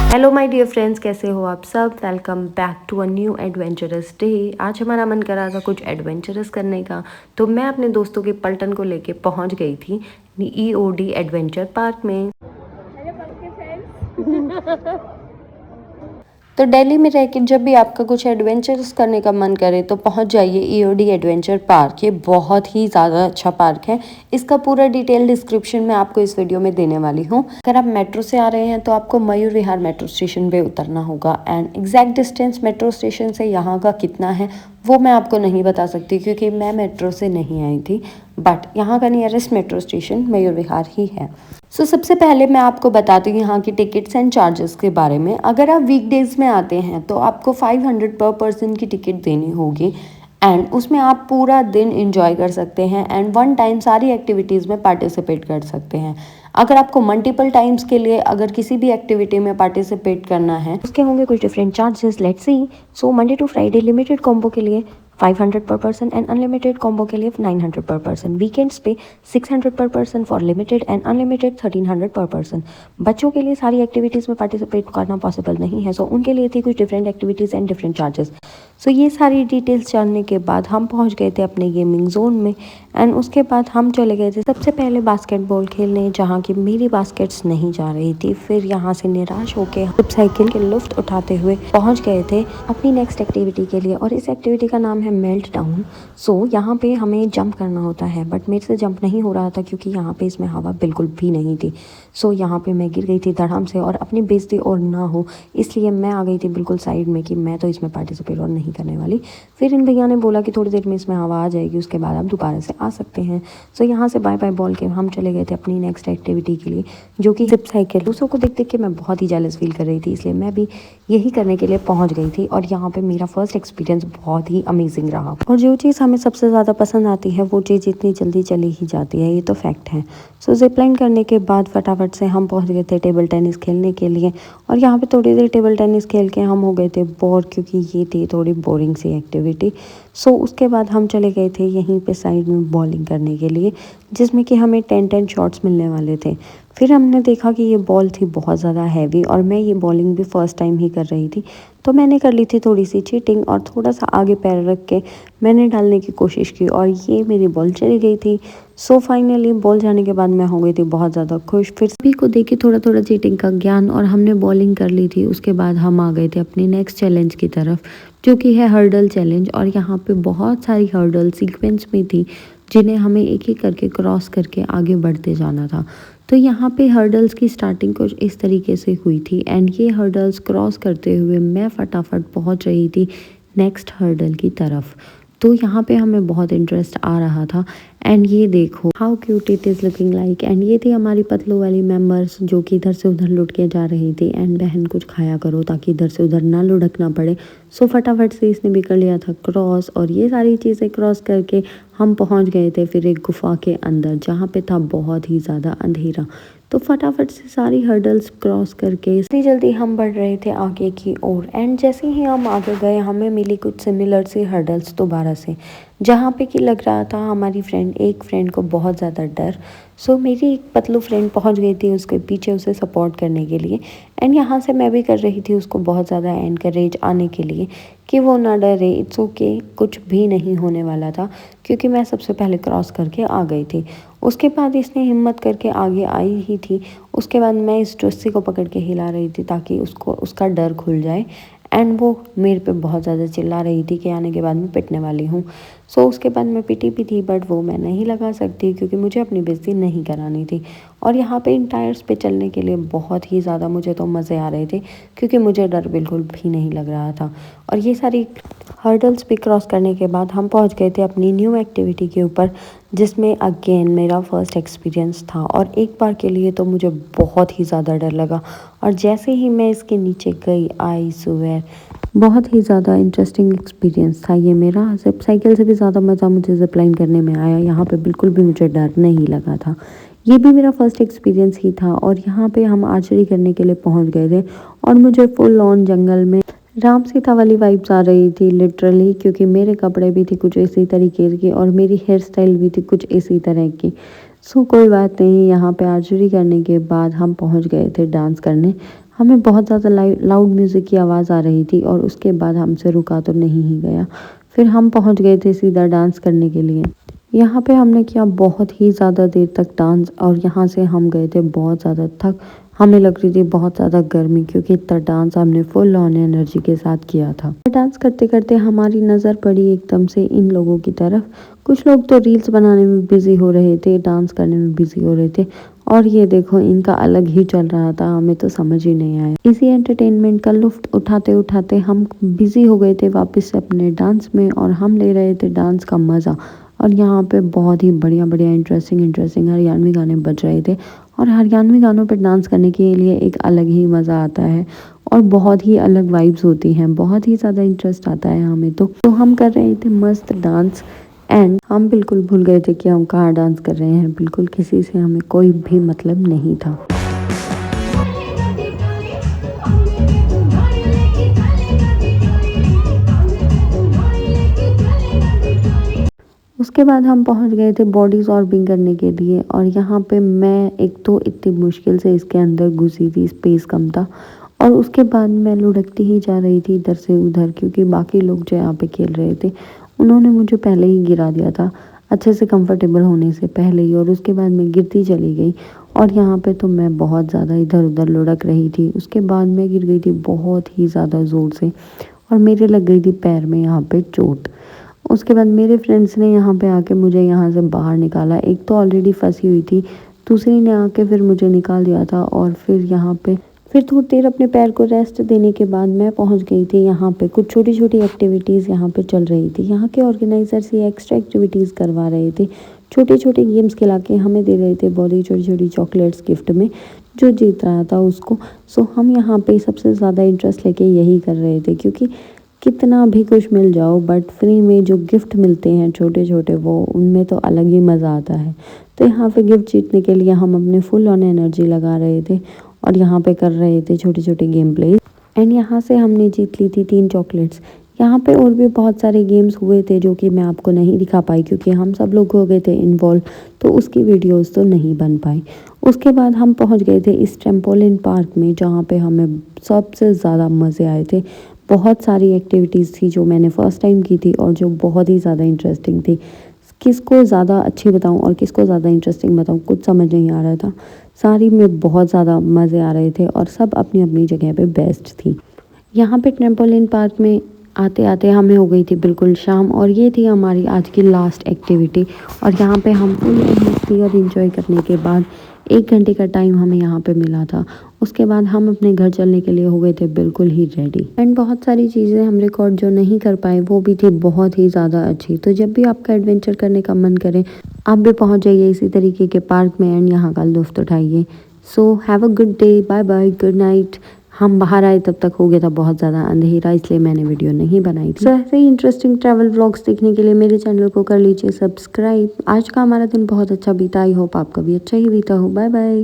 Hello my dear friends, कैसे हो आप सब। Welcome back to a new adventurous day. आज हमारा मन करा था कुछ एडवेंचरस करने का, तो मैं अपने दोस्तों के पलटन को लेके पहुंच गई थी EOD एडवेंचर पार्क में। तो दिल्ली में रह के जब भी आपका कुछ एडवेंचर्स करने का मन करे तो पहुंच जाइए EOD एडवेंचर पार्क। ये बहुत ही ज़्यादा अच्छा पार्क है। इसका पूरा डिटेल डिस्क्रिप्शन मैं आपको इस वीडियो में देने वाली हूँ। अगर आप मेट्रो से आ रहे हैं तो आपको मयूर विहार मेट्रो स्टेशन पे उतरना होगा, and exact distance metro station से यहाँ का कितना है वो मैं आपको नहीं बता सकती क्योंकि मैं मेट्रो से नहीं आई थी, बट यहाँ का nearest metro station Mayur Vihar ही है। सबसे पहले मैं आपको बताती हूँ यहाँ की टिकट्स एंड चार्जेस के बारे में। अगर आप वीकडेज में आते हैं तो आपको 500 पर पर्सन की टिकट देनी होगी, एंड उसमें आप पूरा दिन एंजॉय कर सकते हैं एंड वन टाइम सारी एक्टिविटीज़ में पार्टिसिपेट कर सकते हैं। अगर आपको मल्टीपल टाइम्स के लिए अगर किसी भी एक्टिविटी में पार्टिसिपेट करना है उसके होंगे कुछ different charges. Let's see. So Monday to Friday limited combo के लिए 500 पर पर्सन एंड अनलिमिटेड कॉम्बो के लिए 900 पर पर्सन। वीकेंड्स पे 600 पर person for limited and unlimited 1300 पर पर्सन। बच्चों के लिए सारी एक्टिविटीज़ में पार्टिसिपेट करना पॉसिबल नहीं है, सो उनके लिए थी कुछ different activities and different charges. So ये सारी डिटेल्स जानने के बाद हम पहुंच गए थे अपने गेमिंग जोन में, एंड उसके बाद हम चले गए थे सबसे पहले बास्केटबॉल खेलने, जहाँ की मेरी बास्केट्स नहीं जा रही थी। फिर यहाँ से निराश होकर साइकिल के लुफ्त उठाते हुए पहुंच गए थे अपनी नेक्स्ट एक्टिविटी के लिए, और इस एक्टिविटी का नाम है मेल्ट डाउन। यहाँ पे हमें जंप करना होता है, बट मेरे से जंप नहीं हो रहा था क्योंकि यहाँ पे इसमें हवा बिल्कुल भी नहीं थी। यहाँ पे मैं गिर गई थी धड़ाम से, और अपनी बेइज्जती और ना हो इसलिए मैं आ गई थी बिल्कुल साइड में कि मैं तो इसमें पार्टिसिपेट और नहीं करने वाली। फिर इन भैया ने बोला कि थोड़ी देर में इसमें हवा आ जाएगी, उसके बाद आप दोबारा से आ सकते हैं। यहाँ से बाय बाय बोल के हम चले गए थे अपनी नेक्स्ट एक्टिविटी के लिए, जो कि जिप साइकिल। दूसरों को देख देख के मैं बहुत ही जेलस फील कर रही थी, इसलिए मैं भी यही करने के लिए पहुंच गई थी, और यहाँ पे मेरा फर्स्ट एक्सपीरियंस बहुत ही अमेजिंग रहा। और जो चीज़ हमें सबसे ज़्यादा पसंद आती है वो चीज़ इतनी जल्दी चली ही जाती है, ये तो फैक्ट है। जिपलाइन करने के बाद फटाफट से हम पहुंच गए थे टेबल टेनिस खेलने के लिए, और यहाँ पे थोड़ी देर टेबल टेनिस खेल के हम हो गए थे बोर, क्योंकि ये थी थोड़ी बोरिंग सी एक्टिविटी। उसके बाद हम चले गए थे यहीं पे साइड में बॉलिंग करने के लिए, जिसमें कि हमें 10 शॉट्स मिलने वाले थे। फिर हमने देखा कि ये बॉल थी बहुत ज़्यादा हैवी, और मैं ये बॉलिंग भी फ़र्स्ट टाइम ही कर रही थी, तो मैंने कर ली थी थोड़ी सी चीटिंग, और थोड़ा सा आगे पैर रख के मैंने डालने की कोशिश की, और ये मेरी बॉल चली गई थी। फाइनली बॉल जाने के बाद मैं हो गई थी बहुत ज़्यादा खुश। फिर सभी को देखी थोड़ा थोड़ा चीटिंग का ज्ञान, और हमने बॉलिंग कर ली थी। उसके बाद हम आ गए थे अपनी नेक्स्ट चैलेंज की तरफ, जो कि है हर्डल चैलेंज। और यहाँ पे बहुत सारी हर्डल सीक्वेंस में थी, जिन्हें हमें एक एक करके क्रॉस करके आगे बढ़ते जाना था। तो यहाँ पे हर्डल्स की स्टार्टिंग कुछ इस तरीके से हुई थी, एंड ये हर्डल्स क्रॉस करते हुए मैं फटाफट पहुँच रही थी नेक्स्ट हर्डल की तरफ। तो यहाँ पे हमें बहुत इंटरेस्ट आ रहा था, एंड ये देखो how cute it is looking like. And ये थी हमारी पतलू वाली मेंबर्स, जो कि इधर से उधर लुढ़क के जा रही थी। एंड बहन कुछ खाया करो ताकि इधर से उधर ना लुढ़कना पड़े। फटाफट से इसने भी कर लिया था क्रॉस, और ये सारी चीज़ें क्रॉस करके हम पहुँच गए थे फिर एक गुफा के अंदर, जहाँ पे था बहुत ही ज़्यादा अंधेरा। तो फटाफट से सारी हर्डल्स क्रॉस करके इतनी जल्दी हम बढ़ रहे थे आगे की ओर, एंड जैसे ही हम आगे गए हमें मिली कुछ सिमिलर सी हर्डल्स दोबारा से, जहाँ पे कि लग रहा था हमारी एक फ्रेंड को बहुत ज़्यादा डर। मेरी एक पतलू फ्रेंड पहुँच गई थी उसके पीछे उसे सपोर्ट करने के लिए, एंड यहाँ से मैं भी कर रही थी उसको बहुत ज़्यादा एनकरेज आने के लिए कि वो ना डरे, इट्स ओके, कुछ भी नहीं होने वाला था, क्योंकि मैं सबसे पहले क्रॉस करके आ गई थी। उसके बाद इसने हिम्मत करके आगे आई ही थी। उसके बाद मैं इस रस्सी को पकड़ के हिला रही थी ताकि उसको उसका डर खुल जाए, एंड वो मेरे पे बहुत ज़्यादा चिल्ला रही थी कि आने के बाद मैं पिटने वाली हूँ। उसके बाद मैं पिटी भी थी, बट वो मैं नहीं लगा सकती क्योंकि मुझे अपनी बेइज्जती नहीं करानी थी। और यहाँ पे इन टायर्स पे चलने के लिए बहुत ही ज़्यादा मुझे तो मज़े आ रहे थे, क्योंकि मुझे डर बिल्कुल भी नहीं लग रहा था। और ये सारी हर्डल्स पे क्रॉस करने के बाद हम पहुँच गए थे अपनी न्यू एक्टिविटी के ऊपर, जिसमें अगेन मेरा फर्स्ट एक्सपीरियंस था, और एक बार के लिए तो मुझे बहुत ही ज़्यादा डर लगा। और जैसे ही मैं इसके नीचे गई, आई स्वेयर बहुत ही ज़्यादा इंटरेस्टिंग एक्सपीरियंस था ये मेरा। जिप साइकिल से भी ज़्यादा मज़ा मुझे जिप लाइन करने में आया। यहाँ पे बिल्कुल भी मुझे डर नहीं लगा था। ये भी मेरा फर्स्ट एक्सपीरियंस ही था, और यहाँ पे हम आर्चरी करने के लिए पहुँच गए थे, और मुझे फुल ऑन जंगल में राम सीता वाली वाइब्स आ रही थी लिटरली, क्योंकि मेरे कपड़े भी थे कुछ इसी तरीके के, और मेरी हेयर स्टाइल भी थी कुछ इसी तरह की। सो कोई बात नहीं, यहाँ पे आर्चरी करने के बाद हम पहुँच गए थे डांस करने। हमें बहुत ज़्यादा लाउड म्यूज़िक की आवाज़ आ रही थी और उसके बाद हमसे रुका तो नहीं ही गया। फिर हम पहुँच गए थे सीधा डांस करने के लिए। यहाँ पे हमने किया बहुत ही ज़्यादा देर तक डांस और यहाँ से हम गए थे बहुत ज़्यादा थक। हमें लग रही थी बहुत ज़्यादा गर्मी क्योंकि इतना डांस हमने फुल ऑन एनर्जी के साथ किया था। डांस करते करते हमारी नज़र पड़ी एकदम से इन लोगों की तरफ। कुछ लोग तो रील्स बनाने में बिजी हो रहे थे, डांस करने में बिजी हो रहे थे और ये देखो इनका अलग ही चल रहा था, हमें तो समझ ही नहीं आया। इसी एंटरटेनमेंट का लुफ्त उठाते उठाते हम बिजी हो गए थे वापस से अपने डांस में और हम ले रहे थे डांस का मज़ा। और यहाँ पे बहुत ही बढ़िया बढ़िया इंटरेस्टिंग हरियाणवी गाने बज रहे थे और हरियाणवी गानों पे डांस करने के लिए एक अलग ही मज़ा आता है और बहुत ही अलग वाइब्स होती हैं, बहुत ही ज़्यादा इंटरेस्ट आता है हमें। तो हम कर रहे थे मस्त डांस एंड हम बिल्कुल भूल गए थे कि हम कहाँ डांस कर रहे हैं। बिल्कुल किसी से हमें कोई भी मतलब नहीं था। उसके बाद हम पहुंच गए थे बॉडी सॉर्बिंग करने के लिए और यहाँ पे मैं एक तो इतनी मुश्किल से इसके अंदर घुसी थी, स्पेस कम था और उसके बाद मैं लुढ़कती ही जा रही थी इधर से उधर क्योंकि बाकी लोग जो यहाँ पे खेल रहे थे उन्होंने मुझे पहले ही गिरा दिया था अच्छे से कंफर्टेबल होने से पहले ही और उसके बाद मैं गिरती चली गई और यहाँ पे तो मैं बहुत ज़्यादा इधर उधर लुढ़क रही थी। उसके बाद मैं गिर गई थी बहुत ही ज़्यादा ज़ोर से और मेरे लग गई थी पैर में यहाँ पे चोट। उसके बाद मेरे फ्रेंड्स ने यहाँ पे आके मुझे यहाँ से बाहर निकाला। एक तो ऑलरेडी फंसी हुई थी, दूसरी ने आके फिर मुझे निकाल दिया था और फिर यहाँ पे फिर थोड़ी देर अपने पैर को रेस्ट देने के बाद मैं पहुँच गई थी यहाँ पे। कुछ छोटी छोटी एक्टिविटीज़ यहाँ पे चल रही थी। यहाँ के ऑर्गेनाइजर्स ये एक्स्ट्रा एक्टिविटीज़ करवा रहे थे, छोटे छोटे गेम्स खिला के हमें दे रहे थे बहुत ही छोटी छोटी चॉकलेट्स गिफ्ट में, जो जीत रहा था उसको। सो हम यहाँ पे सबसे ज़्यादा इंटरेस्ट लेके यही कर रहे थे क्योंकि कितना भी कुछ मिल जाओ बट फ्री में जो गिफ्ट मिलते हैं छोटे छोटे वो उनमें तो अलग ही मज़ा आता है। तो यहाँ पे गिफ्ट जीतने के लिए हम अपने फुल ऑन एनर्जी लगा रहे थे और यहाँ पे कर रहे थे छोटे छोटे गेम प्ले एंड यहाँ से हमने जीत ली थी 3 चॉकलेट्स। यहाँ पे और भी बहुत सारे गेम्स हुए थे जो कि मैं आपको नहीं दिखा पाई क्योंकि हम सब लोग हो गए थे इन्वॉल्व, तो उसकी वीडियोस तो नहीं बन पाई। उसके बाद हम पहुँच गए थे इस ट्रैम्पोलिन पार्क में जहाँ पे हमें सबसे ज़्यादा मज़े आए थे। बहुत सारी एक्टिविटीज़ थी जो मैंने फ़र्स्ट टाइम की थी और जो बहुत ही ज़्यादा इंटरेस्टिंग थी। किसको ज़्यादा अच्छी बताऊं और किसको ज़्यादा इंटरेस्टिंग बताऊं कुछ समझ नहीं आ रहा था। सारी में बहुत ज़्यादा मज़े आ रहे थे और सब अपनी अपनी जगह पे बेस्ट थी। यहाँ पे ट्रैम्पोलिन पार्क में आते आते हमें हो गई थी बिल्कुल शाम और ये थी हमारी आज की लास्ट एक्टिविटी। और यहाँ पे हम फुल मस्ती और इन्जॉय करने के बाद 1 घंटे का टाइम हमें यहाँ पे मिला था। उसके बाद हम अपने घर चलने के लिए हो गए थे बिल्कुल ही रेडी एंड बहुत सारी चीज़ें हम रिकॉर्ड जो नहीं कर पाए वो भी थी बहुत ही ज़्यादा अच्छी। तो जब भी आपका एडवेंचर करने का मन करे आप भी पहुँच जाइए इसी तरीके के पार्क में एंड यहाँ का लुत्फ़ उठाइए। So have a good day, bye bye, good night. हम बाहर आए तब तक हो गया था बहुत ज़्यादा अंधेरा इसलिए मैंने वीडियो नहीं बनाई थी। सो ऐसे ही इंटरेस्टिंग ट्रैवल व्लॉग्स देखने के लिए मेरे चैनल को कर लीजिए सब्सक्राइब। आज का हमारा दिन बहुत अच्छा बीता, आई होप आपका भी अच्छा ही बीता हो। Bye bye.